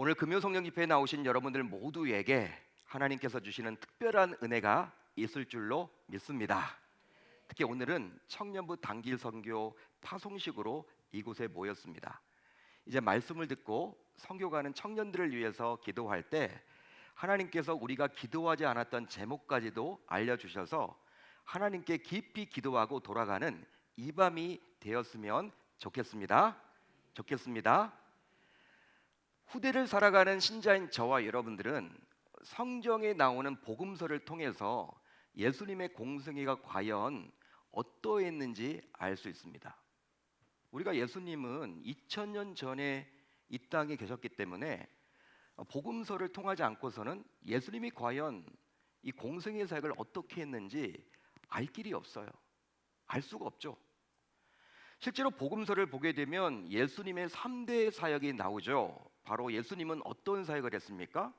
오늘 금요 성령 집회에 나오신 여러분들 모두에게 하나님께서 주시는 특별한 은혜가 있을 줄로 믿습니다. 특히 오늘은 청년부 단길 선교 파송식으로 이곳에 모였습니다. 이제 말씀을 듣고 선교가는 청년들을 위해서 기도할 때 하나님께서 우리가 기도하지 않았던 제목까지도 알려주셔서 하나님께 깊이 기도하고 돌아가는 이 밤이 되었으면 좋겠습니다. 후대를 살아가는 신자인 저와 여러분들은 성경에 나오는 복음서를 통해서 예수님의 공생애가 과연 어떠했는지 알 수 있습니다. 우리가 예수님은 2000년 전에 이 땅에 계셨기 때문에 복음서를 통하지 않고서는 예수님이 과연 이 공생애 사역을 어떻게 했는지 알 길이 없어요. 알 수가 없죠. 실제로 복음서를 보게 되면 예수님의 3대 사역이 나오죠. 바로 예수님은 어떤 사역을 했습니까?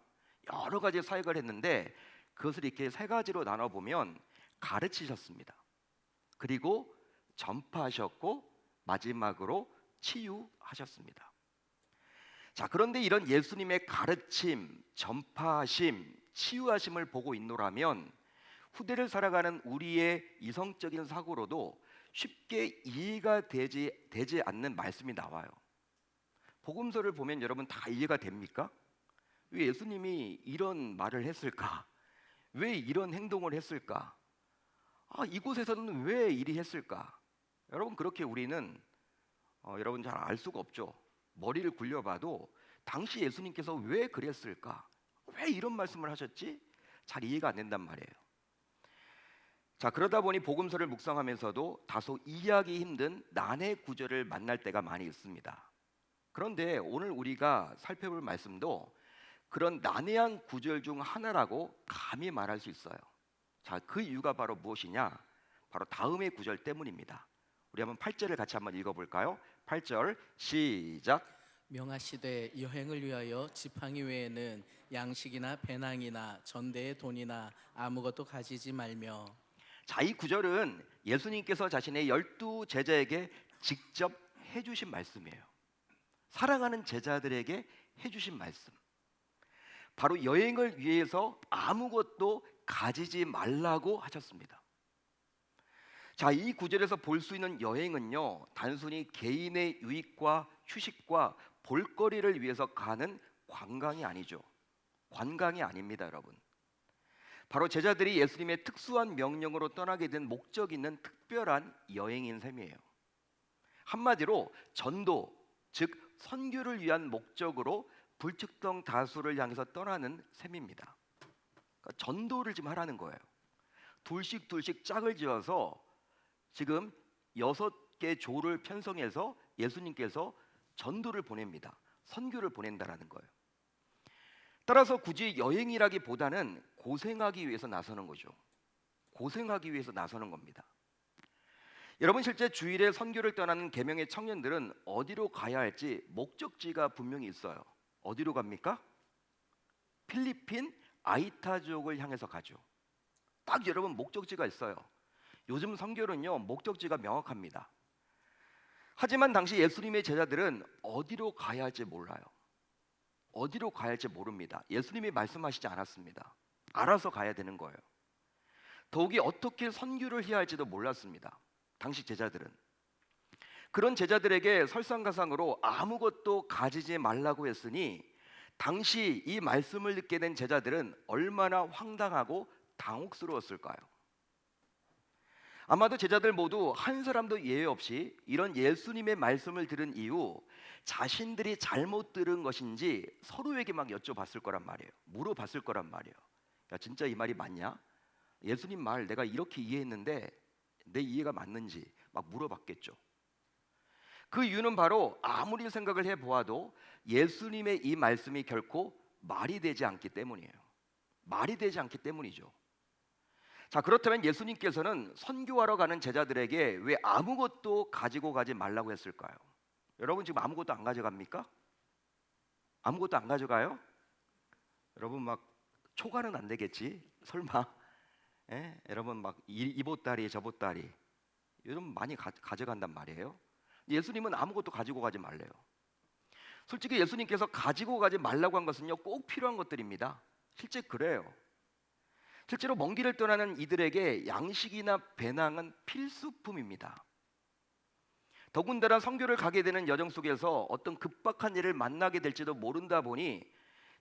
여러 가지 사역을 했는데 그것을 이렇게 세 가지로 나눠보면 가르치셨습니다. 그리고 전파하셨고 마지막으로 치유하셨습니다. 자, 그런데 이런 예수님의 가르침, 전파하심, 치유하심을 보고 있노라면 후대를 살아가는 우리의 이성적인 사고로도 쉽게 이해가 되지 않는 말씀이 나와요. 복음서를 보면 여러분 다 이해가 됩니까? 왜 예수님이 이런 말을 했을까? 왜 이런 행동을 했을까? 이곳에서는 왜 이리 했을까? 여러분 그렇게 우리는 여러분 잘 알 수가 없죠. 머리를 굴려봐도 당시 예수님께서 왜 그랬을까? 왜 이런 말씀을 하셨지? 잘 이해가 안 된단 말이에요. 자, 그러다 보니 복음서를 묵상하면서도 다소 이해하기 힘든 난해 구절을 만날 때가 많이 있습니다. 그런데 오늘 우리가 살펴볼 말씀도 그런 난해한 구절 중 하나라고 감히 말할 수 있어요. 자, 그 이유가 바로 무엇이냐? 바로 다음의 구절 때문입니다. 우리 한번 8절을 같이 한번 읽어볼까요? 8절 시작. 명하시되 여행을 위하여 지팡이 외에는 양식이나 배낭이나 전대의 돈이나 아무것도 가지지 말며. 자, 이 구절은 예수님께서 자신의 12 제자에게 직접 해주신 말씀이에요. 사랑하는 제자들에게 해주신 말씀. 바로 여행을 위해서 아무것도 가지지 말라고 하셨습니다. 자, 이 구절에서 볼 수 있는 여행은요, 단순히 개인의 유익과 휴식과 볼거리를 위해서 가는 관광이 아니죠. 관광이 아닙니다, 여러분. 바로 제자들이 예수님의 특수한 명령으로 떠나게 된 목적 있는 특별한 여행인 셈이에요. 한마디로 전도, 즉 선교를 위한 목적으로 불특정 다수를 향해서 떠나는 셈입니다. 그러니까 전도를 지금 하라는 거예요. 둘씩 짝을 지어서 지금 6개 조를 편성해서 예수님께서 전도를 보냅니다. 선교를 보낸다라는 거예요. 따라서 굳이 여행이라기보다는 고생하기 위해서 나서는 거죠. 고생하기 위해서 나서는 겁니다. 여러분 실제 주일에 선교를 떠나는 계명의 청년들은 어디로 가야 할지 목적지가 분명히 있어요. 어디로 갑니까? 필리핀 아이타족을 향해서 가죠. 딱 여러분 목적지가 있어요. 요즘 선교는요 목적지가 명확합니다. 하지만 당시 예수님의 제자들은 어디로 가야 할지 몰라요. 어디로 가야 할지 모릅니다. 예수님이 말씀하시지 않았습니다. 알아서 가야 되는 거예요. 더욱이 어떻게 선교를 해야 할지도 몰랐습니다. 당시 제자들은. 그런 제자들에게 설상가상으로 아무것도 가지지 말라고 했으니 당시 이 말씀을 듣게 된 제자들은 얼마나 황당하고 당혹스러웠을까요? 아마도 제자들 모두 한 사람도 예외 없이 이런 예수님의 말씀을 들은 이후 자신들이 잘못 들은 것인지 서로에게 막 여쭤봤을 거란 말이에요. 물어봤을 거란 말이에요. 야, 진짜 이 말이 맞냐? 예수님 말 내가 이렇게 이해했는데 내 이해가 맞는지 막 물어봤겠죠. 그 이유는 바로 아무리 생각을 해보아도 예수님의 이 말씀이 결코 말이 되지 않기 때문이에요. 말이 되지 않기 때문이죠. 자, 그렇다면 예수님께서는 선교하러 가는 제자들에게 왜 아무것도 가지고 가지 말라고 했을까요? 여러분 지금 아무것도 안 가져갑니까? 아무것도 안 가져가요? 여러분 막 초과는 안 되겠지? 설마? 여러분 막 이 보따리 저 보따리 요즘 많이 가져간단 말이에요. 예수님은 아무것도 가지고 가지 말래요. 솔직히 예수님께서 가지고 가지 말라고 한 것은요, 꼭 필요한 것들입니다. 실제 그래요. 실제로 먼 길을 떠나는 이들에게 양식이나 배낭은 필수품입니다. 더군다나 선교를 가게 되는 여정 속에서 어떤 급박한 일을 만나게 될지도 모른다 보니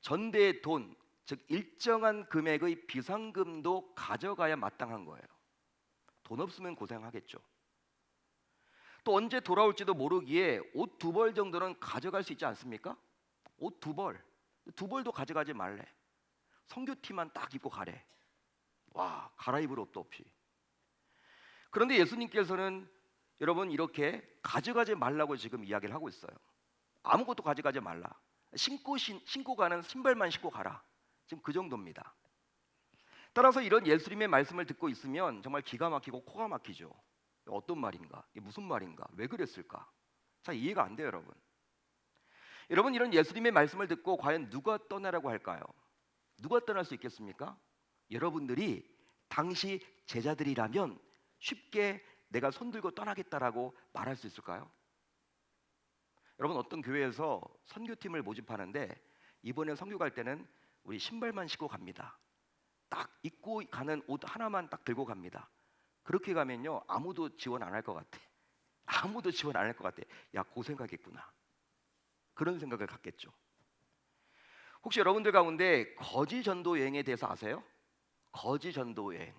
전대의 돈, 즉 일정한 금액의 비상금도 가져가야 마땅한 거예요. 돈 없으면 고생하겠죠. 또 언제 돌아올지도 모르기에 옷 2벌 정도는 가져갈 수 있지 않습니까? 옷 2벌, 2벌도 가져가지 말래. 선교티만 딱 입고 가래. 와, 갈아입을 옷도 없이. 그런데 예수님께서는 여러분 이렇게 가져가지 말라고 지금 이야기를 하고 있어요. 아무것도 가져가지 말라. 신고 가는 신발만 신고 가라. 지금 그 정도입니다. 따라서 이런 예수님의 말씀을 듣고 있으면 정말 기가 막히고 코가 막히죠. 어떤 말인가? 이게 무슨 말인가? 왜 그랬을까? 자, 이해가 안 돼요, 여러분. 여러분, 이런 예수님의 말씀을 듣고 과연 누가 떠나라고 할까요? 누가 떠날 수 있겠습니까? 여러분들이 당시 제자들이라면 쉽게 내가 손들고 떠나겠다라고 말할 수 있을까요? 여러분, 어떤 교회에서 선교팀을 모집하는데 이번에 선교 갈 때는 우리 신발만 신고 갑니다. 딱 입고 가는 옷 하나만 딱 들고 갑니다. 그렇게 가면요, 아무도 지원 안 할 것 같아. 아무도 지원 안 할 것 같아. 야, 고생하겠구나. 그런 생각을 갖겠죠. 혹시 여러분들 가운데 거지 전도 여행에 대해서 아세요? 거지 전도 여행.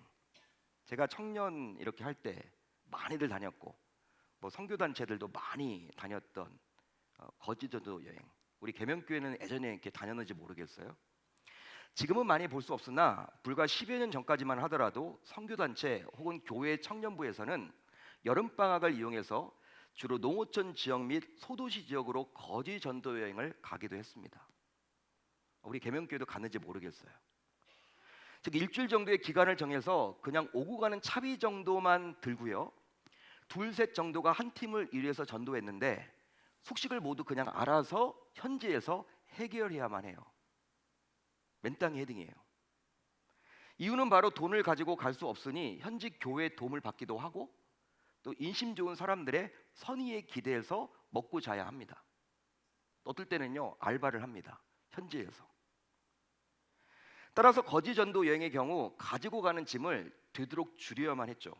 제가 청년 이렇게 할 때 많이들 다녔고, 뭐 선교 단체들도 많이 다녔던 거지 전도 여행. 우리 계명교회는 예전에 이렇게 다녔는지 모르겠어요. 지금은 많이 볼 수 없으나 불과 10여 년 전까지만 하더라도 선교 단체 혹은 교회 청년부에서는 여름 방학을 이용해서 주로 농어촌 지역 및 소도시 지역으로 거지 전도 여행을 가기도 했습니다. 우리 계명교회도 갔는지 모르겠어요. 즉 일주일 정도의 기간을 정해서 그냥 오고 가는 차비 정도만 들고요, 2-3 정도가 한 팀을 이루어서 전도했는데 숙식을 모두 그냥 알아서 현지에서 해결해야만 해요. 맨땅 헤딩이에요. 이유는 바로 돈을 가지고 갈 수 없으니 현지 교회의 도움을 받기도 하고 또 인심 좋은 사람들의 선의에 기대해서 먹고 자야 합니다. 어떨 때는요, 알바를 합니다. 현지에서. 따라서 거지 전도 여행의 경우 가지고 가는 짐을 되도록 줄여야만 했죠.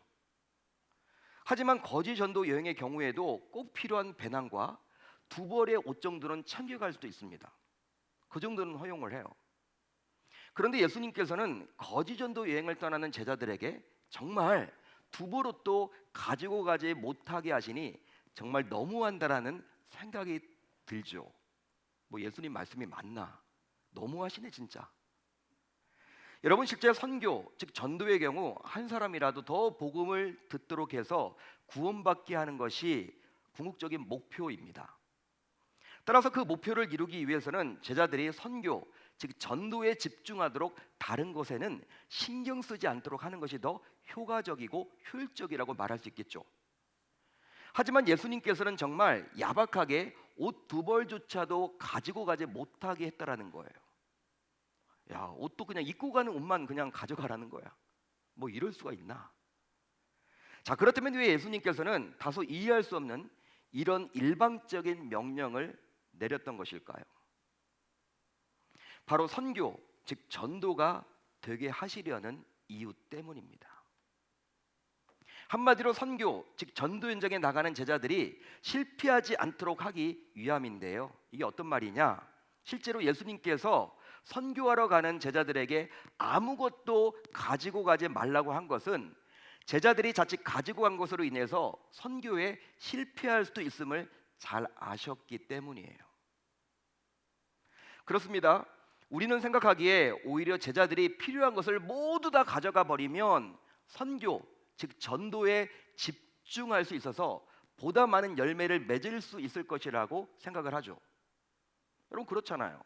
하지만 거지 전도 여행의 경우에도 꼭 필요한 배낭과 2벌의 옷 정도는 챙겨갈 수도 있습니다. 그 정도는 허용을 해요. 그런데 예수님께서는 거지 전도 여행을 떠나는 제자들에게 정말 2벌 옷도 가지고 가지 못하게 하시니 정말 너무한다라는 생각이 들죠. 뭐 예수님 말씀이 맞나? 너무하시네 진짜. 여러분, 실제 선교, 즉 전도의 경우 한 사람이라도 더 복음을 듣도록 해서 구원받게 하는 것이 궁극적인 목표입니다. 따라서 그 목표를 이루기 위해서는 제자들이 선교, 즉 전도에 집중하도록 다른 것에는 신경 쓰지 않도록 하는 것이 더 효과적이고 효율적이라고 말할 수 있겠죠. 하지만 예수님께서는 정말 야박하게 옷 2벌조차도 가지고 가지 못하게 했다라는 거예요. 야, 옷도 그냥 입고 가는 옷만 그냥 가져가라는 거야. 뭐 이럴 수가 있나? 자, 그렇다면 왜 예수님께서는 다소 이해할 수 없는 이런 일방적인 명령을 내렸던 것일까요? 바로 선교, 즉 전도가 되게 하시려는 이유 때문입니다. 한마디로 선교, 즉 전도 현장에 나가는 제자들이 실패하지 않도록 하기 위함인데요. 이게 어떤 말이냐? 실제로 예수님께서 선교하러 가는 제자들에게 아무것도 가지고 가지 말라고 한 것은 제자들이 자칫 가지고 간 것으로 인해서 선교에 실패할 수도 있음을 잘 아셨기 때문이에요. 그렇습니다. 우리는 생각하기에 오히려 제자들이 필요한 것을 모두 다 가져가 버리면 선교, 즉 전도에 집중할 수 있어서 보다 많은 열매를 맺을 수 있을 것이라고 생각을 하죠. 여러분 그렇잖아요.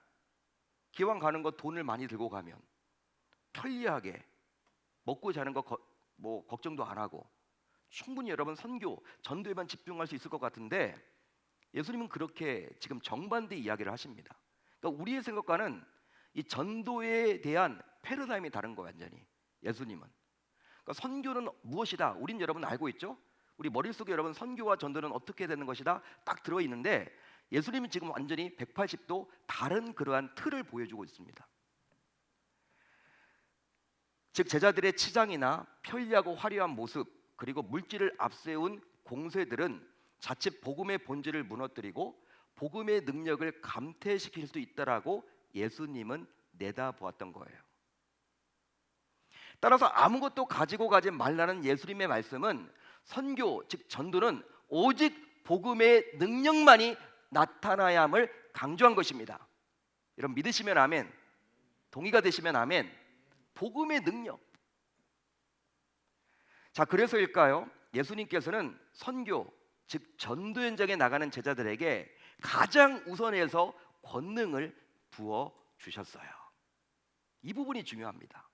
기왕 가는 거 돈을 많이 들고 가면 편리하게 먹고 자는 거 뭐 걱정도 안 하고 충분히 여러분 선교, 전도에만 집중할 수 있을 것 같은데 예수님은 그렇게 지금 정반대 이야기를 하십니다. 그러니까 우리의 생각과는 이 전도에 대한 패러다임이 다른 거예요, 완전히. 예수님은. 그러니까 선교는 무엇이다? 우린 여러분 알고 있죠? 우리 머릿속에 여러분 선교와 전도는 어떻게 되는 것이다? 딱 들어있는데 예수님은 지금 완전히 180도 다른 그러한 틀을 보여주고 있습니다. 즉 제자들의 치장이나 편리하고 화려한 모습, 그리고 물질을 앞세운 공세들은 자칫 복음의 본질을 무너뜨리고 복음의 능력을 감퇴시킬 수 있다라고 예수님은 내다보았던 거예요. 따라서 아무것도 가지고 가지 말라는 예수님의 말씀은 선교, 즉 전도는 오직 복음의 능력만이 나타나야 함을 강조한 것입니다. 여러분 믿으시면 아멘, 동의가 되시면 아멘. 복음의 능력. 자, 그래서일까요? 예수님께서는 선교, 즉 전도 현장에 나가는 제자들에게 가장 우선해서 권능을 부어 주셨어요. 이 부분이 중요합니다.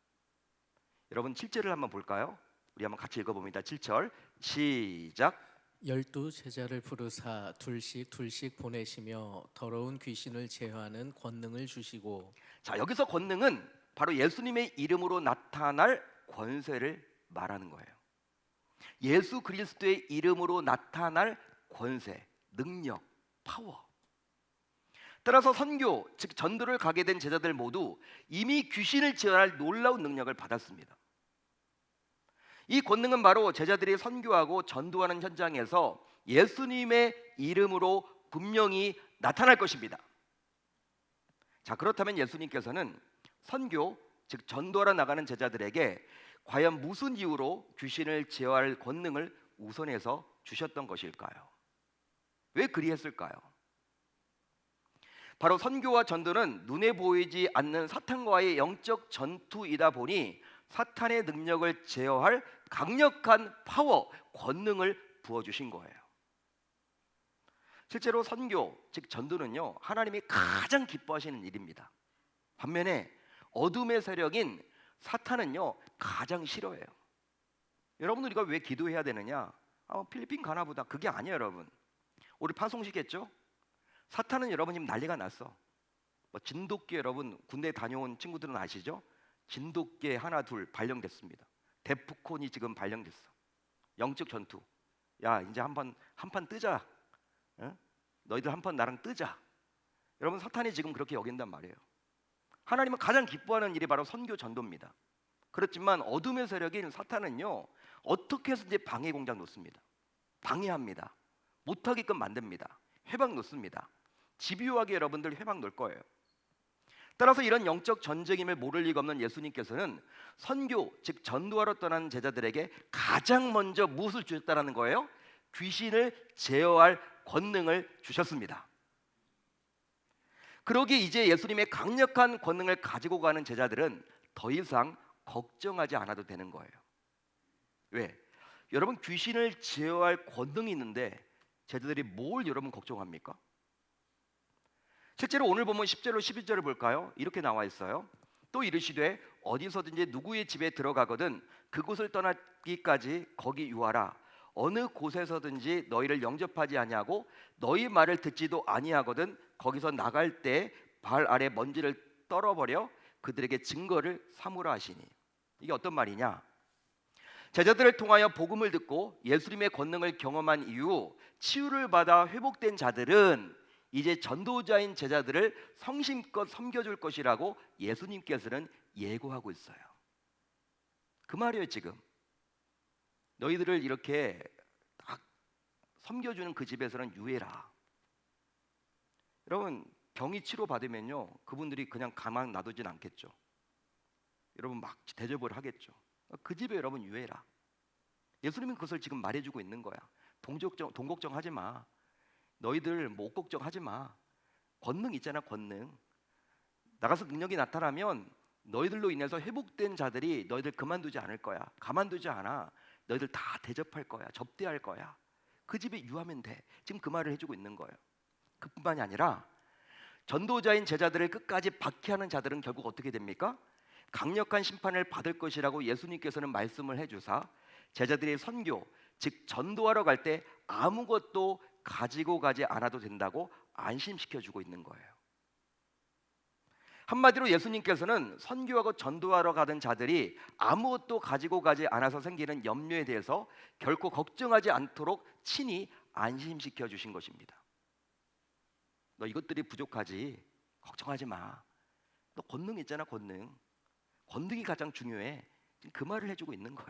여러분 7절을 한번 볼까요? 우리 한번 같이 읽어봅니다. 7절 시작. 12 제자를 부르사 둘씩 보내시며 더러운 귀신을 제어하는 권능을 주시고. 자, 여기서 권능은 바로 예수님의 이름으로 나타날 권세를 말하는 거예요. 예수 그리스도의 이름으로 나타날 권세, 능력, 파워. 따라서 선교, 즉 전도를 가게 된 제자들 모두 이미 귀신을 제어할 놀라운 능력을 받았습니다. 이 권능은 바로 제자들이 선교하고 전도하는 현장에서 예수님의 이름으로 분명히 나타날 것입니다. 자, 그렇다면 예수님께서는 선교, 즉 전도하러 나가는 제자들에게 과연 무슨 이유로 귀신을 제어할 권능을 우선해서 주셨던 것일까요? 왜 그리했을까요? 바로 선교와 전도는 눈에 보이지 않는 사탄과의 영적 전투이다 보니 사탄의 능력을 제어할 강력한 파워, 권능을 부어주신 거예요. 실제로 선교, 즉 전도는요, 하나님이 가장 기뻐하시는 일입니다. 반면에 어둠의 세력인 사탄은요 가장 싫어해요. 여러분 우리가 왜 기도해야 되느냐? 필리핀 가나 보다. 그게 아니에요. 여러분 우리 파송시켰죠? 사탄은 여러분 지금 난리가 났어. 진돗개, 여러분 군대 다녀온 친구들은 아시죠? 진돗개 하나 둘 발령됐습니다. 데프콘이 지금 발령됐어. 영적 전투. 야 이제 한판 뜨자. 어? 너희들 한판 나랑 뜨자. 여러분 사탄이 지금 그렇게 여긴단 말이에요. 하나님은 가장 기뻐하는 일이 바로 선교 전도입니다. 그렇지만 어둠의 세력인 사탄은요 어떻게 해서든지 방해 공작 놓습니다. 방해합니다. 못하게끔 만듭니다. 회방 놓습니다. 집요하게 여러분들 회방 놓을 거예요. 따라서 이런 영적 전쟁임을 모를 리가 없는 예수님께서는 선교, 즉 전도하러 떠난 제자들에게 가장 먼저 무엇을 주셨다라는 거예요? 귀신을 제어할 권능을 주셨습니다. 그러기에 이제 예수님의 강력한 권능을 가지고 가는 제자들은 더 이상 걱정하지 않아도 되는 거예요. 왜? 여러분 귀신을 제어할 권능이 있는데 제자들이 뭘 여러분 걱정합니까? 실제로 오늘 보면 10절로 11절을 볼까요? 이렇게 나와 있어요. 또 이르시되 어디서든지 누구의 집에 들어가거든 그곳을 떠나기까지 거기 유하라. 어느 곳에서든지 너희를 영접하지 아니하고 너희 말을 듣지도 아니하거든 거기서 나갈 때 발 아래 먼지를 떨어버려 그들에게 증거를 삼으라 하시니. 이게 어떤 말이냐? 제자들을 통하여 복음을 듣고 예수님의 권능을 경험한 이후 치유를 받아 회복된 자들은 이제 전도자인 제자들을 성심껏 섬겨줄 것이라고 예수님께서는 예고하고 있어요. 그 말이에요. 지금 너희들을 이렇게 딱 섬겨주는 그 집에서는 유해라. 여러분 병이 치료받으면요 그분들이 그냥 가만 놔두진 않겠죠. 여러분 막 대접을 하겠죠. 그 집에 여러분 유해라. 예수님은 그것을 지금 말해주고 있는 거야. 돈 걱정하지 마. 너희들 못 걱정하지 마. 권능 있잖아. 권능 나가서 능력이 나타나면 너희들로 인해서 회복된 자들이 너희들 그만두지 않을 거야. 가만두지 않아. 너희들 다 대접할 거야. 접대할 거야. 그 집에 유하면 돼. 지금 그 말을 해주고 있는 거예요. 그뿐만이 아니라 전도자인 제자들을 끝까지 박해하는 자들은 결국 어떻게 됩니까? 강력한 심판을 받을 것이라고 예수님께서는 말씀을 해주사 제자들의 선교, 즉 전도하러 갈 때 아무것도 가지고 가지 않아도 된다고 안심시켜주고 있는 거예요. 한마디로 예수님께서는 선교하고 전도하러 가던 자들이 아무것도 가지고 가지 않아서 생기는 염려에 대해서 결코 걱정하지 않도록 친히 안심시켜 주신 것입니다. 너 이것들이 부족하지. 걱정하지 마. 너 권능 있잖아, 권능. 권능이 가장 중요해. 지금 그 말을 해주고 있는 거예요.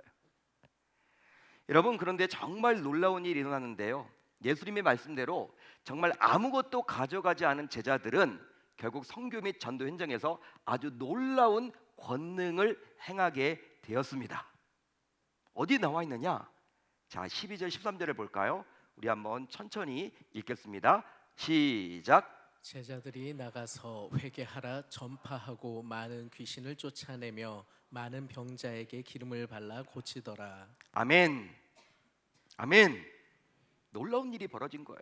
여러분, 그런데 정말 놀라운 일이 일어나는데요. 예수님의 말씀대로 정말 아무것도 가져가지 않은 제자들은 결국 선교 및 전도 현장에서 아주 놀라운 권능을 행하게 되었습니다. 어디 나와 있느냐? 자, 12절 13절을 볼까요? 우리 한번 천천히 읽겠습니다. 시작. 제자들이 나가서 회개하라 전파하고 많은 귀신을 쫓아내며 많은 병자에게 기름을 발라 고치더라. 아멘. 아멘. 놀라운 일이 벌어진 거예요.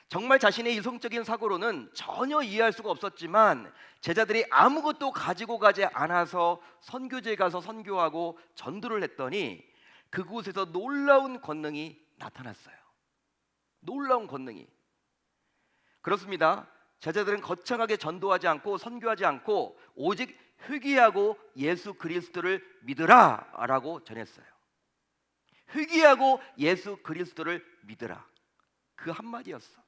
정말 자신의 이성적인 사고로는 전혀 이해할 수가 없었지만 제자들이 아무것도 가지고 가지 않아서 선교지에 가서 선교하고 전도를 했더니 그곳에서 놀라운 권능이 나타났어요. 놀라운 권능이. 그렇습니다. 제자들은 거창하게 전도하지 않고 선교하지 않고 오직 회개하고 예수 그리스도를 믿으라라고 전했어요. 회개하고 예수 그리스도를 믿으라. 그 한마디였어.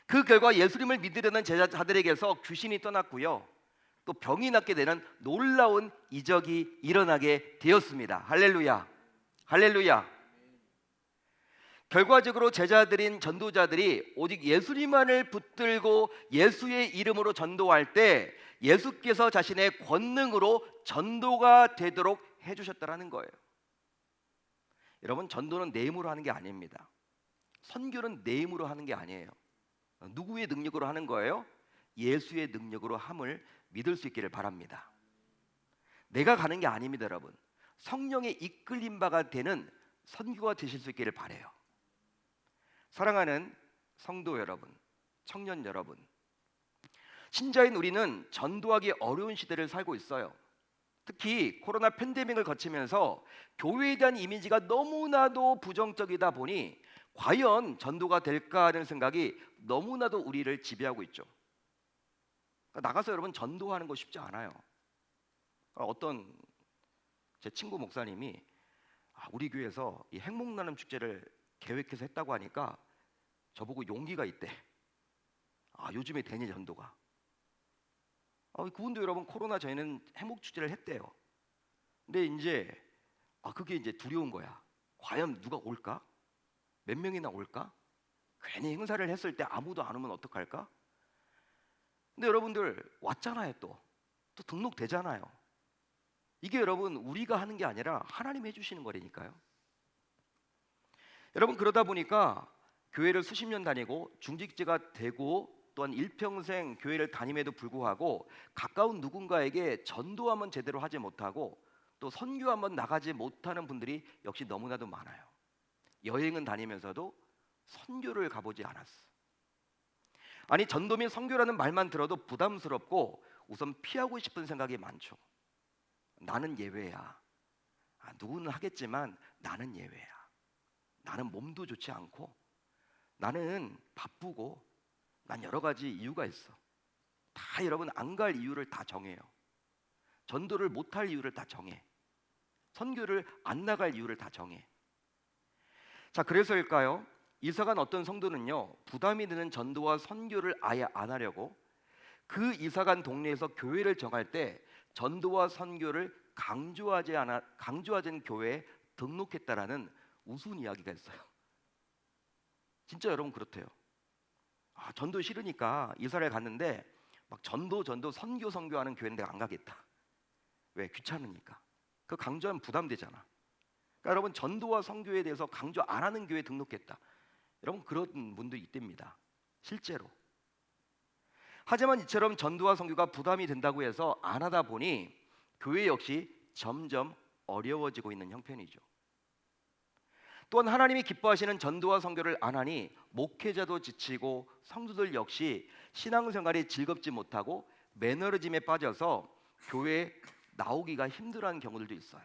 그 결과 예수님을 믿으려는 제자들에게서 귀신이 떠났고요. 또 병이 낫게 되는 놀라운 이적이 일어나게 되었습니다. 할렐루야. 할렐루야. 결과적으로 제자들인 전도자들이 오직 예수님만을 붙들고 예수의 이름으로 전도할 때 예수께서 자신의 권능으로 전도가 되도록 해주셨다라는 거예요. 여러분, 전도는 내 힘으로 하는 게 아닙니다. 선교는 내 힘으로 하는 게 아니에요. 누구의 능력으로 하는 거예요? 예수의 능력으로 함을 믿을 수 있기를 바랍니다. 내가 가는 게 아닙니다, 여러분. 성령의 이끌림 바가 되는 선교가 되실 수 있기를 바라요. 사랑하는 성도 여러분, 청년 여러분, 신자인 우리는 전도하기 어려운 시대를 살고 있어요. 특히 코로나 팬데믹을 거치면서 교회에 대한 이미지가 너무나도 부정적이다 보니 과연 전도가 될까 하는 생각이 너무나도 우리를 지배하고 있죠. 나가서 여러분 전도하는 거 쉽지 않아요. 어떤 제 친구 목사님이 우리 교회에서 이 행복나눔 축제를 계획해서 했다고 하니까 저보고 용기가 있대. 요즘에 되니 전도가. 그분도 여러분 코로나 전에는 행복 축제를 했대요. 근데 이제 그게 이제 두려운 거야. 과연 누가 올까? 몇 명이나 올까? 괜히 행사를 했을 때 아무도 안 오면 어떡할까? 근데 여러분들 왔잖아요. 또 등록되잖아요. 이게 여러분 우리가 하는 게 아니라 하나님이 해주시는 거라니까요. 여러분, 그러다 보니까 교회를 수십 년 다니고 중직자가 되고 또한 일평생 교회를 다님에도 불구하고 가까운 누군가에게 전도 한번 제대로 하지 못하고 또 선교 한번 나가지 못하는 분들이 역시 너무나도 많아요. 여행은 다니면서도 선교를 가보지 않았어. 아니, 전도 및 선교라는 말만 들어도 부담스럽고 우선 피하고 싶은 생각이 많죠. 나는 예외야. 누구는 하겠지만 나는 예외야. 나는 몸도 좋지 않고 나는 바쁘고 난 여러 가지 이유가 있어. 다 여러분 안 갈 이유를 다 정해요. 전도를 못할 이유를 다 정해. 선교를 안 나갈 이유를 다 정해. 자, 그래서일까요? 이사간 어떤 성도는요, 부담이 되는 전도와 선교를 아예 안 하려고 그 이사간 동네에서 교회를 정할 때 전도와 선교를 강조하지 않은 교회에 등록했다라는 우스운 이야기가 있어요. 진짜 여러분 그렇대요. 전도 싫으니까 이사를 갔는데 막 전도 선교하는 교회는 내가 안 가겠다. 왜? 귀찮으니까. 그 강조하면 부담되잖아. 그러니까 여러분 전도와 선교에 대해서 강조 안 하는 교회에 등록했다. 여러분 그런 분도 있답니다. 실제로. 하지만 이처럼 전도와 선교가 부담이 된다고 해서 안 하다 보니 교회 역시 점점 어려워지고 있는 형편이죠. 또한 하나님이 기뻐하시는 전도와 선교를 안 하니 목회자도 지치고 성도들 역시 신앙생활이 즐겁지 못하고 매너리즘에 빠져서 교회에 나오기가 힘들어하는 경우들도 있어요.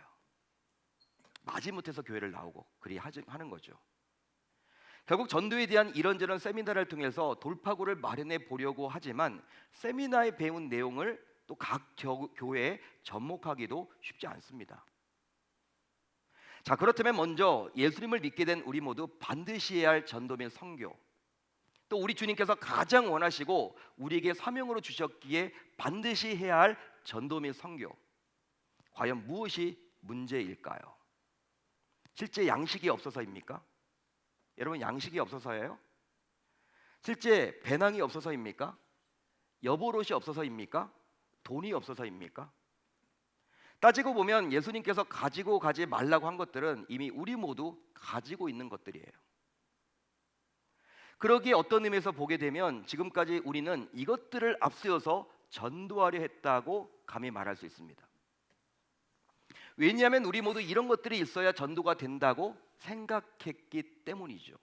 마지못해서 교회를 나오고 그리 하는 거죠. 결국 전도에 대한 이런저런 세미나를 통해서 돌파구를 마련해 보려고 하지만 세미나에 배운 내용을 또 각 교회에 접목하기도 쉽지 않습니다. 자, 그렇다면 먼저 예수님을 믿게 된 우리 모두 반드시 해야 할 전도 및 선교. 또 우리 주님께서 가장 원하시고 우리에게 사명으로 주셨기에 반드시 해야 할 전도 및 선교, 과연 무엇이 문제일까요? 실제 양식이 없어서입니까? 여러분, 양식이 없어서예요? 실제 배낭이 없어서입니까? 여보롯이 없어서입니까? 돈이 없어서입니까? 따지고 보면 예수님께서 가지고 가지 말라고 한 것들은 이미 우리 모두 가지고 있는 것들이에요. 그러기에 어떤 의미에서 보게 되면 지금까지 우리는 이것들을 앞세워서 전도하려 했다고 감히 말할 수 있습니다. 왜냐하면 우리 모두 이런 것들이 있어야 전도가 된다고 생각했기 때문이죠.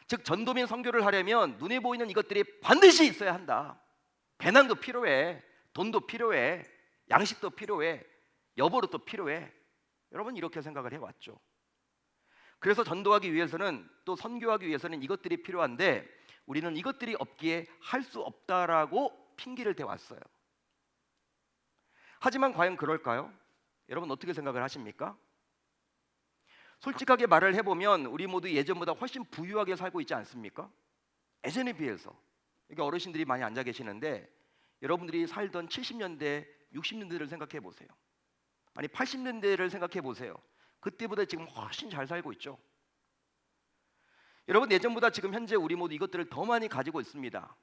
즉, 전도 및 선교를 하려면 눈에 보이는 이것들이 반드시 있어야 한다. 배낭도 필요해, 돈도 필요해, 양식도 필요해, 여보로도 필요해. 여러분, 이렇게 생각을 해왔죠. 그래서 전도하기 위해서는, 또 선교하기 위해서는 이것들이 필요한데 우리는 이것들이 없기에 할 수 없다라고 핑계를 대왔어요. 하지만 과연 그럴까요? 여러분, 어떻게 생각을 하십니까? 솔직하게 말을 해보면 우리 모두 예전보다 훨씬 부유하게 살고 있지 않습니까? 예전에 비해서. 여기 어르신들이 많이 앉아 계시는데 여러분들이 살던 70년대, 60년대를 생각해 보세요. 아니, 80년대를 생각해 보세요. 그때보다 지금 훨씬 잘 살고 있죠. 여러분, 예전보다 지금 현재 우리 모두 이것들을 더 많이 가지고 있습니다.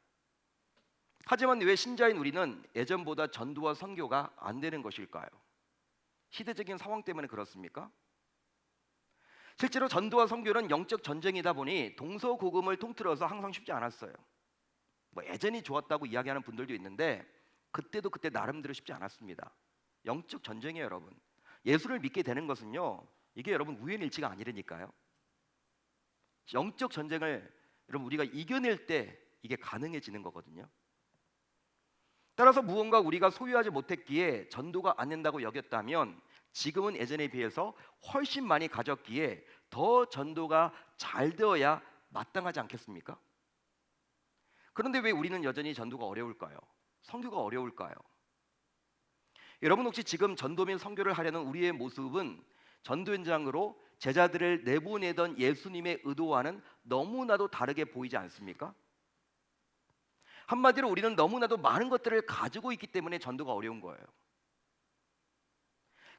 하지만 왜 신자인 우리는 예전보다 전도와 선교가 안 되는 것일까요? 시대적인 상황 때문에 그렇습니까? 실제로 전도와 선교는 영적 전쟁이다 보니 동서고금을 통틀어서 항상 쉽지 않았어요. 예전이 좋았다고 이야기하는 분들도 있는데 그때도 그때 나름대로 쉽지 않았습니다. 영적 전쟁이에요, 여러분. 예수를 믿게 되는 것은요, 이게 여러분 우연일치가 아니라니까요. 영적 전쟁을 여러분 우리가 이겨낼 때 이게 가능해지는 거거든요. 따라서 무언가 우리가 소유하지 못했기에 전도가 안 된다고 여겼다면 지금은 예전에 비해서 훨씬 많이 가졌기에 더 전도가 잘 되어야 마땅하지 않겠습니까? 그런데 왜 우리는 여전히 전도가 어려울까요? 선교가 어려울까요? 여러분, 혹시 지금 전도 및 선교를 하려는 우리의 모습은 전도 현장으로 제자들을 내보내던 예수님의 의도와는 너무나도 다르게 보이지 않습니까? 한마디로 우리는 너무나도 많은 것들을 가지고 있기 때문에 전도가 어려운 거예요.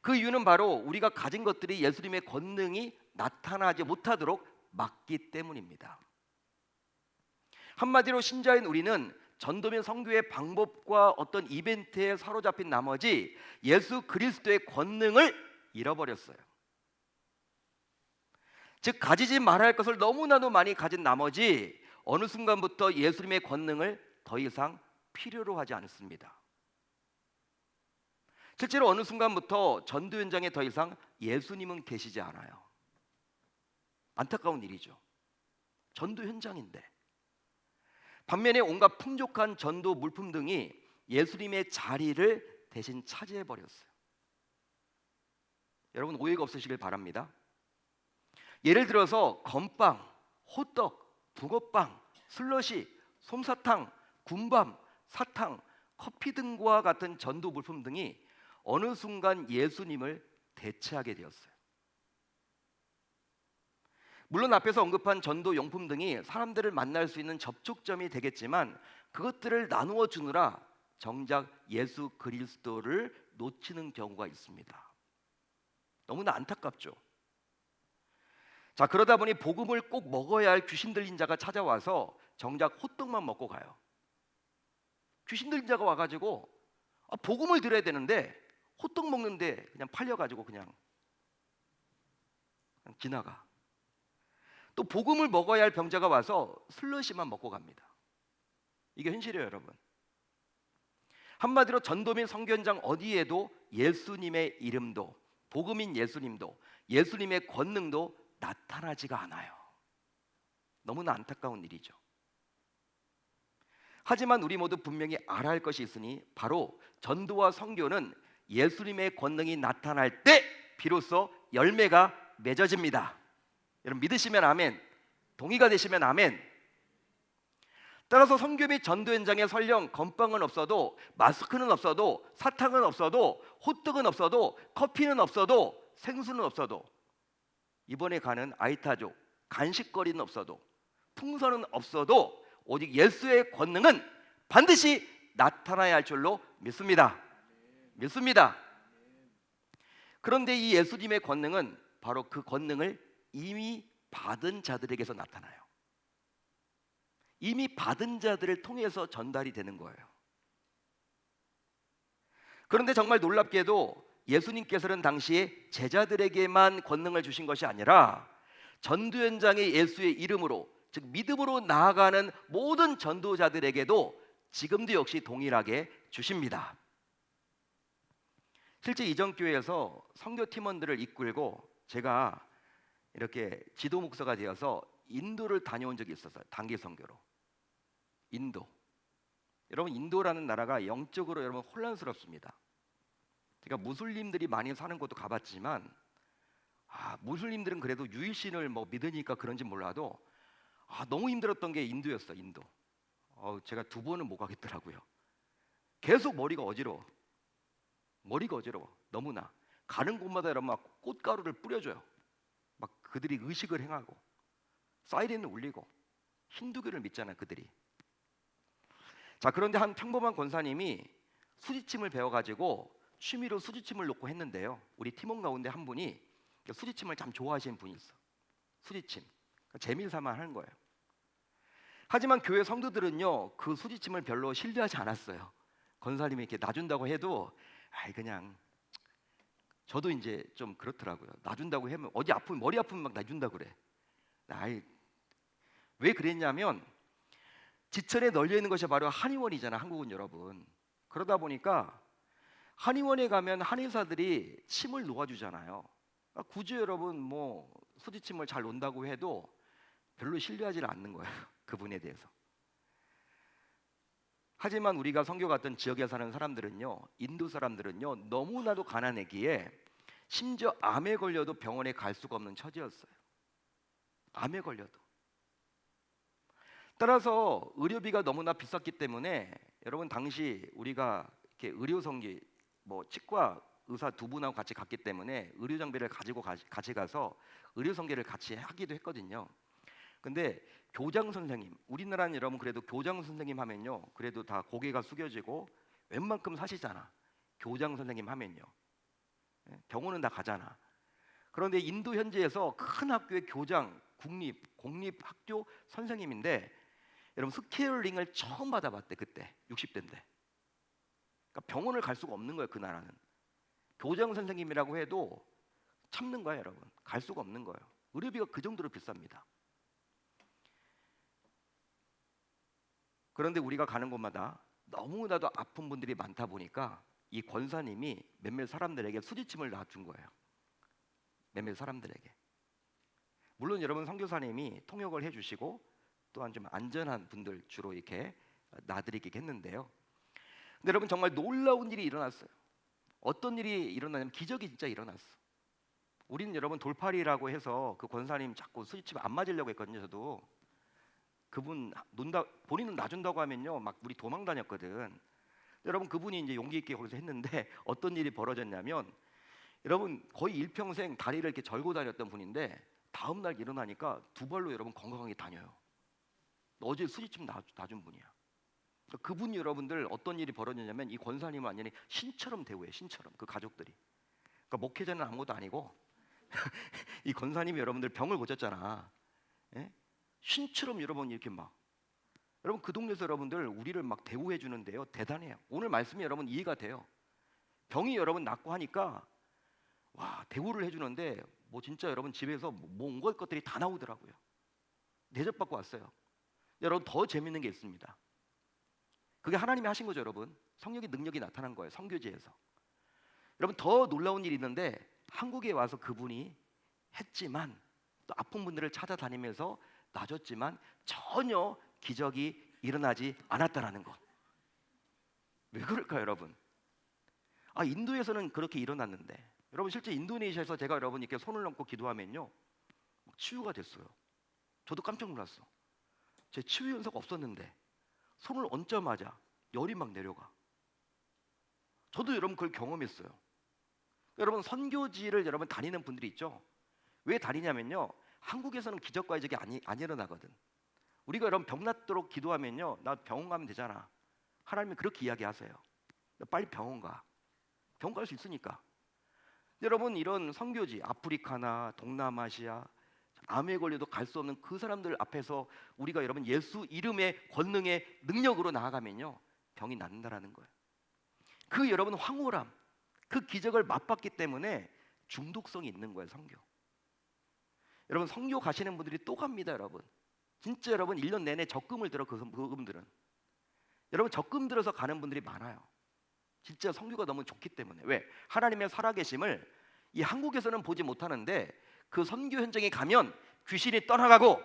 그 이유는 바로 우리가 가진 것들이 예수님의 권능이 나타나지 못하도록 막기 때문입니다. 한마디로 신자인 우리는 전도 및 선교의 방법과 어떤 이벤트에 사로잡힌 나머지 예수 그리스도의 권능을 잃어버렸어요. 즉, 가지지 말아야 할 것을 너무나도 많이 가진 나머지 어느 순간부터 예수님의 권능을 더 이상 필요로 하지 않습니다. 실제로 어느 순간부터 전도 현장에 더 이상 예수님은 계시지 않아요. 안타까운 일이죠. 전도 현장인데. 반면에 온갖 풍족한 전도 물품 등이 예수님의 자리를 대신 차지해 버렸어요. 여러분, 오해가 없으시길 바랍니다. 예를 들어서 건빵, 호떡, 붕어빵, 슬러시, 솜사탕, 군밤, 사탕, 커피 등과 같은 전도 물품 등이 어느 순간 예수님을 대체하게 되었어요. 물론 앞에서 언급한 전도 용품 등이 사람들을 만날 수 있는 접촉점이 되겠지만 그것들을 나누어 주느라 정작 예수 그리스도를 놓치는 경우가 있습니다. 너무나 안타깝죠. 자, 그러다 보니 복음을 꼭 먹어야 할 귀신 들린 자가 찾아와서 정작 호떡만 먹고 가요. 귀신 들린 자가 와가지고 복음을 들어야 되는데 호떡 먹는데 그냥 팔려가지고 그냥 지나가. 또 복음을 먹어야 할 병자가 와서 슬러시만 먹고 갑니다. 이게 현실이에요, 여러분. 한마디로 전도 및 선교 현장 어디에도 예수님의 이름도, 복음인 예수님도, 예수님의 권능도 나타나지가 않아요. 너무나 안타까운 일이죠. 하지만 우리 모두 분명히 알아야 할 것이 있으니 바로 전도와 선교는 예수님의 권능이 나타날 때 비로소 열매가 맺어집니다. 여러분, 믿으시면 아멘, 동의가 되시면 아멘. 따라서 선교 및 전도 현장에 설령 건빵은 없어도, 마스크는 없어도, 사탕은 없어도, 호떡은 없어도, 커피는 없어도, 생수는 없어도, 이번에 가는 아이타족 간식거리는 없어도, 통선은 없어도 오직 예수의 권능은 반드시 나타나야 할 줄로 믿습니다. 믿습니다. 그런데 이 예수님의 권능은 바로 그 권능을 이미 받은 자들에게서 나타나요. 이미 받은 자들을 통해서 전달이 되는 거예요. 그런데 정말 놀랍게도 예수님께서는 당시에 제자들에게만 권능을 주신 것이 아니라 전도 현장에 예수의 이름으로, 즉 믿음으로 나아가는 모든 전도자들에게도 지금도 역시 동일하게 주십니다. 실제 이전 교회에서 선교 팀원들을 이끌고 제가 이렇게 지도 목사가 되어서 인도를 다녀온 적이 있었어요. 단기 선교로. 인도. 여러분, 인도라는 나라가 영적으로 여러분 혼란스럽습니다. 제가 무슬림들이 많이 사는 곳도 가봤지만 무슬림들은 그래도 유일신을 뭐 믿으니까 그런지 몰라도 너무 힘들었던 게 인도였어. 인도. 제가 2번은 못 가겠더라고요. 계속 머리가 어지러워. 너무나. 가는 곳마다 여러분 막 꽃가루를 뿌려줘요. 막 그들이 의식을 행하고 사이렌을 울리고 힌두교를 믿잖아요, 그들이. 자, 그런데 한 평범한 권사님이 수지침을 배워가지고 취미로 수지침을 놓고 했는데요. 우리 팀원 가운데 한 분이 수지침을 참 좋아하시는 분이 있어. 수지침. 재미삼아 하는 거예요. 하지만 교회 성도들은요, 그 수지침을 별로 신뢰하지 않았어요. 권사님이 이렇게 놔준다고 해도 그냥 저도 이제 좀 그렇더라고요. 놔준다고 하면 어디 아프면 머리 아프면 막 놔준다고 그래. 왜 그랬냐면 지천에 널려 있는 것이 바로 한의원이잖아, 한국은 여러분. 그러다 보니까 한의원에 가면 한의사들이 침을 놓아주잖아요. 굳이 여러분 뭐 수지침을 잘 놓는다고 해도 별로 신뢰하지는 않는 거예요, 그분에 대해서. 하지만 우리가 선교 갔던 지역에 사는 사람들은요, 인도 사람들은요, 너무나도 가난했기에 심지어 암에 걸려도 병원에 갈 수가 없는 처지였어요. 암에 걸려도. 따라서 의료비가 너무나 비쌌기 때문에 여러분 당시 우리가 이렇게 의료 선교, 뭐 치과 의사 2분하고 같이 갔기 때문에 의료 장비를 가지고 같이 가서 의료 선교를 같이 하기도 했거든요. 근데 교장 선생님, 우리나라는 여러분 그래도 교장 선생님 하면요, 그래도 다 고개가 숙여지고 웬만큼 사시잖아. 교장 선생님 하면요, 병원은 다 가잖아. 그런데 인도 현지에서 큰 학교의 교장, 공립 학교 선생님인데 여러분 스케일링을 처음 받아봤대. 그때 60대인데. 그러니까 병원을 갈 수가 없는 거예요, 그 나라는. 교장 선생님이라고 해도 참는 거예요, 여러분. 갈 수가 없는 거예요. 의료비가 그 정도로 비쌉니다. 그런데 우리가 가는 곳마다 너무나도 아픈 분들이 많다 보니까 이 권사님이 몇몇 사람들에게 수지침을 놔준 거예요. 몇몇 사람들에게. 물론 여러분 선교사님이 통역을 해주시고 또한 좀 안전한 분들 주로 이렇게 놔드리게 했는데요. 근데 여러분 정말 놀라운 일이 일어났어요. 어떤 일이 일어나냐면 기적이 진짜 일어났어. 우리는 여러분 돌팔이라고 해서 그 권사님 자꾸 수지침 안 맞으려고 했거든요. 저도 그분 본인은 놔준다고 하면요 막 우리 도망 다녔거든. 여러분 그분이 이제 용기 있게 거기서 했는데 어떤 일이 벌어졌냐면 여러분 거의 일평생 다리를 이렇게 절고 다녔던 분인데 다음 날 일어나니까 2발로 여러분 건강하게 다녀요. 어제 수지침 놔준 분이야. 그분이 여러분들 어떤 일이 벌어졌냐면 이 권사님은 완전히 신처럼 대우해. 신처럼 그 가족들이. 그러니까 목회자는 아무것도 아니고 이 권사님이 여러분들 병을 고쳤잖아. 예? 신처럼 여러분 이렇게 막 여러분 그 동네에서 여러분들 우리를 막 대우해 주는데요. 대단해요. 오늘 말씀이 여러분 이해가 돼요. 병이 여러분 낫고 하니까 와 대우를 해주는데 뭐 진짜 여러분 집에서 뭐 온갖 것들이 다 나오더라고요. 대접받고 왔어요. 여러분 더 재밌는 게 있습니다. 그게 하나님이 하신 거죠, 여러분. 성령의 능력이 나타난 거예요, 선교지에서. 여러분 더 놀라운 일이 있는데 한국에 와서 그분이 했지만 또 아픈 분들을 찾아다니면서 놔줬지만 전혀 기적이 일어나지 않았다라는 것. 왜 그럴까요, 여러분? 인도에서는 그렇게 일어났는데 여러분 실제 인도네시아에서 제가 여러분 이렇게 손을 얹고 기도하면요 막 치유가 됐어요. 저도 깜짝 놀랐어. 제 치유 연사가 없었는데 손을 얹자마자 열이 막 내려가. 저도 여러분 그걸 경험했어요. 여러분 선교지를 여러분 다니는 분들이 있죠. 왜 다니냐면요 한국에서는 기적과 이적이 안 일어나거든. 우리가 여러분 병 낫도록 기도하면요, 나 병원 가면 되잖아. 하나님이 그렇게 이야기하세요. 빨리 병원 가. 병원 갈 수 있으니까. 여러분, 이런 선교지 아프리카나 동남아시아 암에 걸려도 갈 수 없는 그 사람들 앞에서 우리가 여러분 예수 이름의 권능의 능력으로 나아가면요, 병이 낫는다라는 거예요. 그 여러분 황홀함, 그 기적을 맛봤기 때문에 중독성이 있는 거예요. 선교. 여러분, 선교 가시는 분들이 또 갑니다. 여러분, 진짜 여러분 1년 내내 적금을 들어. 그분들은 여러분 적금 들어서 가는 분들이 많아요. 진짜 선교가 너무 좋기 때문에. 왜? 하나님의 살아계심을 이 한국에서는 보지 못하는데 그 선교 현장에 가면 귀신이 떠나가고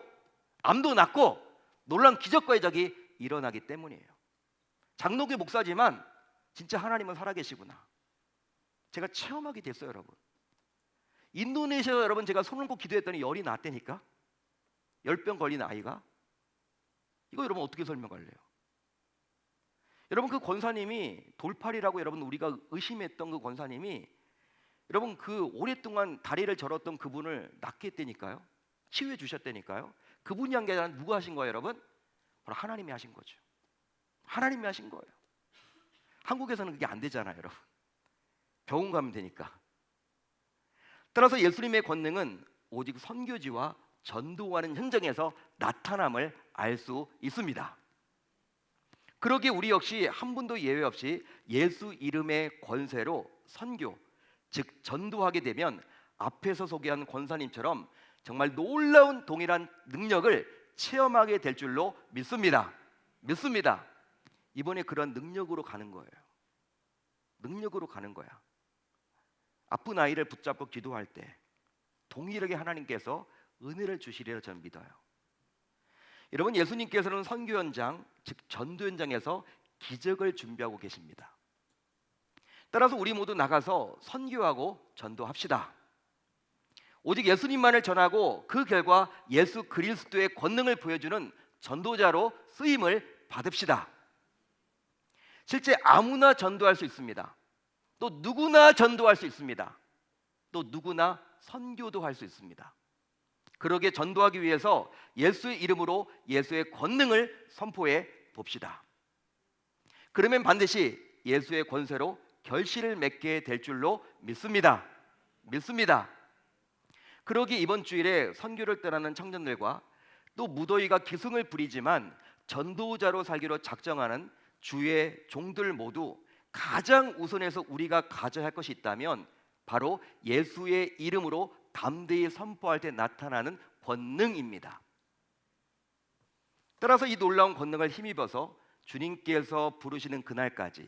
암도 낫고 놀라운 기적과 이적이 일어나기 때문이에요. 장로교 목사지만 진짜 하나님은 살아계시구나, 제가 체험하게 됐어요. 여러분, 인도네시아 여러분 제가 손을 꼭 기도했더니 열이 났다니까. 열병 걸린 아이가. 이거 여러분 어떻게 설명할래요? 여러분, 그 권사님이 돌팔이라고 여러분 우리가 의심했던 그 권사님이 여러분 그 오랫동안 다리를 절었던 그분을 낫게 했다니까요. 치유해 주셨다니까요. 그분이 한 게 아니라 누가 하신 거예요, 여러분? 바로 하나님이 하신 거죠. 하나님이 하신 거예요. 한국에서는 그게 안 되잖아요, 여러분. 병원 가면 되니까. 따라서 예수님의 권능은 오직 선교지와 전도하는 현장에서 나타남을 알 수 있습니다. 그러기에 우리 역시 한 분도 예외 없이 예수 이름의 권세로 선교, 즉 전도하게 되면 앞에서 소개한 권사님처럼 정말 놀라운 동일한 능력을 체험하게 될 줄로 믿습니다. 믿습니다. 이번에 그런 능력으로 가는 거예요. 능력으로 가는 거야. 아픈 아이를 붙잡고 기도할 때 동일하게 하나님께서 은혜를 주시리라 저는 믿어요. 여러분, 예수님께서는 선교 현장, 즉 전도 현장에서 기적을 준비하고 계십니다. 따라서 우리 모두 나가서 선교하고 전도합시다. 오직 예수님만을 전하고 그 결과 예수 그리스도의 권능을 보여주는 전도자로 쓰임을 받읍시다. 실제 아무나 전도할 수 있습니다. 또 누구나 전도할 수 있습니다. 또 누구나 선교도 할 수 있습니다. 그러기에 전도하기 위해서 예수의 이름으로 예수의 권능을 선포해 봅시다. 그러면 반드시 예수의 권세로 결실을 맺게 될 줄로 믿습니다. 믿습니다. 그러기 이번 주일에 선교를 떠나는 청년들과 또 무더위가 기승을 부리지만 전도자로 살기로 작정하는 주의 종들 모두 가장 우선해서 우리가 가져야 할 것이 있다면 바로 예수의 이름으로 담대히 선포할 때 나타나는 권능입니다. 따라서 이 놀라운 권능을 힘입어서 주님께서 부르시는 그날까지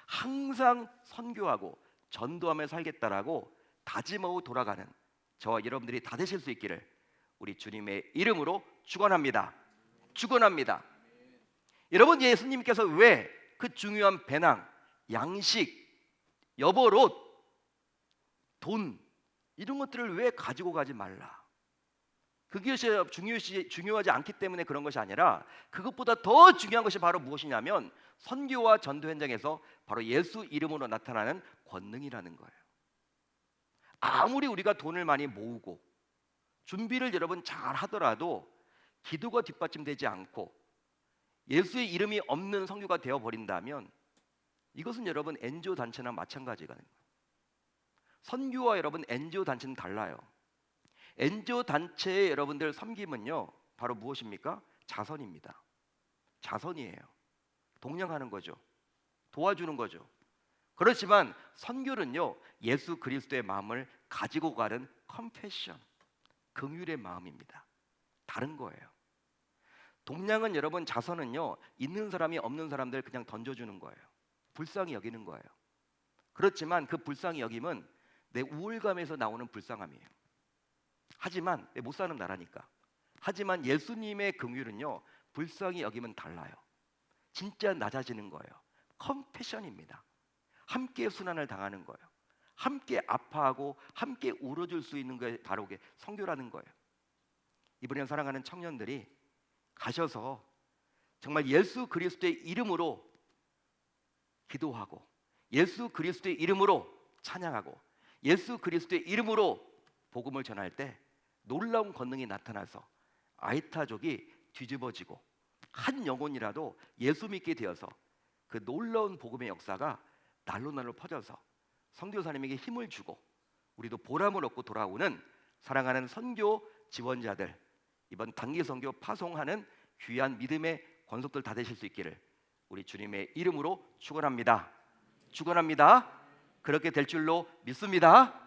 항상 선교하고 전도하며 살겠다라고 다짐하고 돌아가는 저와 여러분들이 다 되실 수 있기를 우리 주님의 이름으로 축원합니다. 축원합니다. 여러분, 예수님께서 왜 그 중요한 배낭, 양식, 여벌옷, 돈 이런 것들을 왜 가지고 가지 말라? 그것이 중요하지 않기 때문에 그런 것이 아니라 그것보다 더 중요한 것이 바로 무엇이냐면 선교와 전도 현장에서 바로 예수 이름으로 나타나는 권능이라는 거예요. 아무리 우리가 돈을 많이 모으고 준비를 여러분 잘 하더라도 기도가 뒷받침되지 않고 예수의 이름이 없는 선교가 되어버린다면 이것은 여러분 NGO 단체나 마찬가지가 됩니다. 선교와 여러분 NGO 단체는 달라요. NGO 단체의 여러분들 섬김은요 바로 무엇입니까? 자선입니다. 자선이에요. 동냥하는 거죠. 도와주는 거죠. 그렇지만 선교는요 예수 그리스도의 마음을 가지고 가는 컴패션, 긍휼의 마음입니다. 다른 거예요. 동냥은 여러분, 자선은요 있는 사람이 없는 사람들 그냥 던져주는 거예요. 불쌍히 여기는 거예요. 그렇지만 그 불쌍히 여김은 내 우울감에서 나오는 불쌍함이에요. 하지만 못 사는 나라니까. 하지만 예수님의 긍휼은요 불쌍히 여김은 달라요. 진짜 낮아지는 거예요. 컴패션입니다. 함께 순환을 당하는 거예요. 함께 아파하고 함께 울어줄 수 있는 게 바로 그게 선교라는 거예요. 이번에 사랑하는 청년들이 가셔서 정말 예수 그리스도의 이름으로 기도하고 예수 그리스도의 이름으로 찬양하고 예수 그리스도의 이름으로 복음을 전할 때 놀라운 권능이 나타나서 아이타족이 뒤집어지고 한 영혼이라도 예수 믿게 되어서 그 놀라운 복음의 역사가 날로 퍼져서 선교사님에게 힘을 주고 우리도 보람을 얻고 돌아오는 사랑하는 선교 지원자들, 이번 단기 선교 파송하는 귀한 믿음의 권속들 다 되실 수 있기를 우리 주님의 이름으로 축원합니다. 축원합니다. 그렇게 될 줄로 믿습니다.